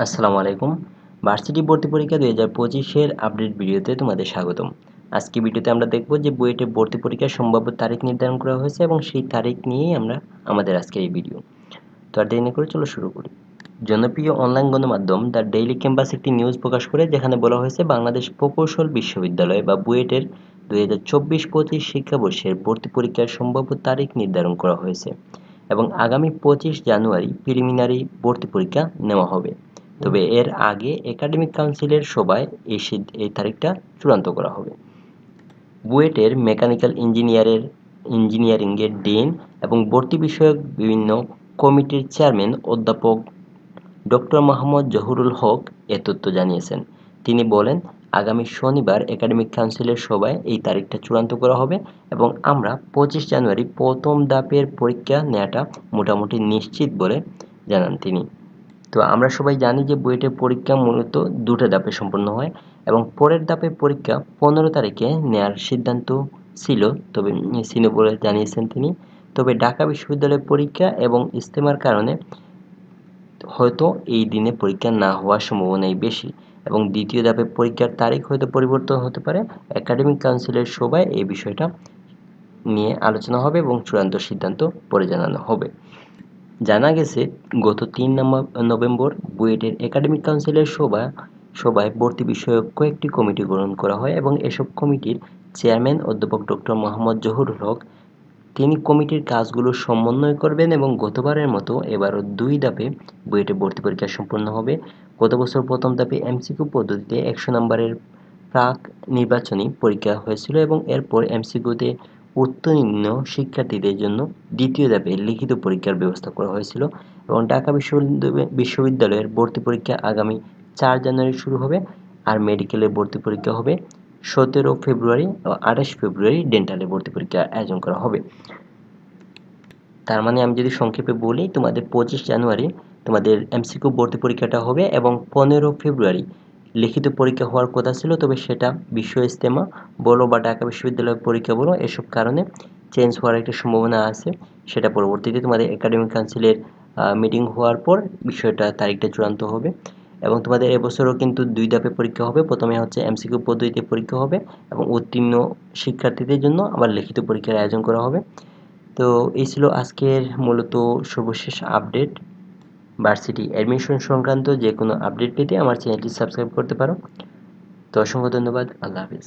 আসসালামু আলাইকুম। ভার্সিটি ভর্তি পরীক্ষা 2025 এর আপডেট ভিডিওতে তোমাদের স্বাগতম। আজকে ভিডিওতে আমরা দেখব যে বুয়েটে ভর্তি পরীক্ষার সম্ভাব্য তারিখ নির্ধারণ করা হয়েছে এবং সেই তারিখ নিয়েই আমরা আমাদের আজকের এই ভিডিও। তো আর দেরি না করে চলো শুরু করি। জনপ্রিয় অনলাইন গণমাধ্যম দ্য ডেইলি ক্যাম্পাস একটি নিউজ প্রকাশ করে যেখানে বলা হয়েছে বাংলাদেশ প্রকৌশল বিশ্ববিদ্যালয় বা বুয়েটের 2024-25 শিক্ষাবর্ষের ভর্তি পরীক্ষার সম্ভাব্য তারিখ নির্ধারণ করা হয়েছে এবং আগামী 25 জানুয়ারি প্রিলিমিনারি ভর্তি পরীক্ষা নেওয়া হবে। তবে এর আগে একাডেমিক কাউন্সিলের সভায় এই তারিখটা চূড়ান্ত করা হবে। বুয়েটের মেকানিক্যাল ইঞ্জিনিয়ারিংয়ের ডিন এবং ভর্তি বিষয়ক বিভিন্ন কমিটির চেয়ারম্যান অধ্যাপক ডক্টর মোহাম্মদ জহুরুল হক এ তথ্য জানিয়েছেন। তিনি বলেন, আগামী শনিবার একাডেমিক কাউন্সিলের সভায় এই তারিখটা চূড়ান্ত করা হবে এবং আমরা 25 জানুয়ারি প্রথম ধাপের পরীক্ষা নেওয়াটা মোটামুটি নিশ্চিত বলে জানান তিনি। তো আমরা সবাই জানি যে বুয়েটের পরীক্ষা মূলত দুটো ধাপে সম্পন্ন হয় এবং পরের ধাপে পরীক্ষা 15 তারিখে নেওয়ার সিদ্ধান্ত ছিল, তবে ছিল বলে জানিয়েছেন তিনি। তবে ঢাকা বিশ্ববিদ্যালয়ের পরীক্ষা এবং ইজতেমার কারণে হয়তো এই দিনে পরীক্ষা না হওয়ার সম্ভাবনাই বেশি এবং দ্বিতীয় ধাপে পরীক্ষার তারিখ হয়তো পরিবর্তন হতে পারে। একাডেমিক কাউন্সিলের সভায় এই বিষয়টা নিয়ে আলোচনা হবে এবং চূড়ান্ত সিদ্ধান্ত পরে জানানো হবে। জানা গেছে, গত ৩ নভেম্বর বুয়েটের একাডেমিক কাউন্সিলের সভায় ভর্তি বিষয়ক কয়েকটি কমিটি গঠন করা হয় এবং এসব কমিটির চেয়ারম্যান অধ্যাপক ডক্টর মোহাম্মদ জহুরুল হক তিনি কমিটির কাজগুলো সমন্বয় করবেন এবং গতবারের মতো এবারও ২ ধাপে বুয়েটে ভর্তি পরীক্ষা সম্পন্ন হবে। গত বছর প্রথম ধাপে এমসিকিউ পদ্ধতিতে ১০০ নম্বরের প্রাক নির্বাচনী পরীক্ষা হয়েছিল এবং এরপর এমসিকিউতে উত্তীর্ণ শিক্ষার্থীদের জন্য দ্বিতীয় ধাপে লিখিত পরীক্ষার ব্যবস্থা করা হয়েছিল এবং ঢাকা বিশ্ববিদ্যালয়ের ভর্তি পরীক্ষা আগামী ৪ জানুয়ারি শুরু হবে আর মেডিকেলের ভর্তি পরীক্ষা হবে ১৭ ফেব্রুয়ারি ও ২৮ ফেব্রুয়ারি ডেন্টালে ভর্তি পরীক্ষার আয়োজন করা হবে। তার মানে আমি যদি সংক্ষেপে বলি, তোমাদের 25 জানুয়ারি তোমাদের এমসিকিউ ভর্তি পরীক্ষাটা হবে এবং 15 ফেব্রুয়ারি লিখিত পরীক্ষা হওয়ার কথা ছিল, তবে সেটা বিশ্ব ইজতেমা বলো বা ঢাকা বিশ্ববিদ্যালয়ের পরীক্ষা বলো এসব কারণে চেঞ্জ হওয়ার একটা সম্ভাবনা আছে। সেটা পরবর্তীতে তোমাদের একাডেমিক কাউন্সিলের মিটিং হওয়ার পর বিষয়টা তারিখটা চূড়ান্ত হবে এবং তোমাদের এবছরও কিন্তু ২ ধাপে পরীক্ষা হবে। প্রথমে হচ্ছে এমসিকিউ পদ্ধতিতে পরীক্ষা হবে এবং উত্তীর্ণ শিক্ষার্থীদের জন্য আবার লিখিত পরীক্ষার আয়োজন করা হবে। তো এই ছিল আজকের মূলত সর্বশেষ আপডেট। ভার্সিটি অ্যাডমিশন সংক্রান্ত যে কোনো আপডেট পেতে আমার চ্যানেলটি সাবস্ক্রাইব করতে পারো। তো অসংখ্য ধন্যবাদ। আল্লাহ হাফিজ।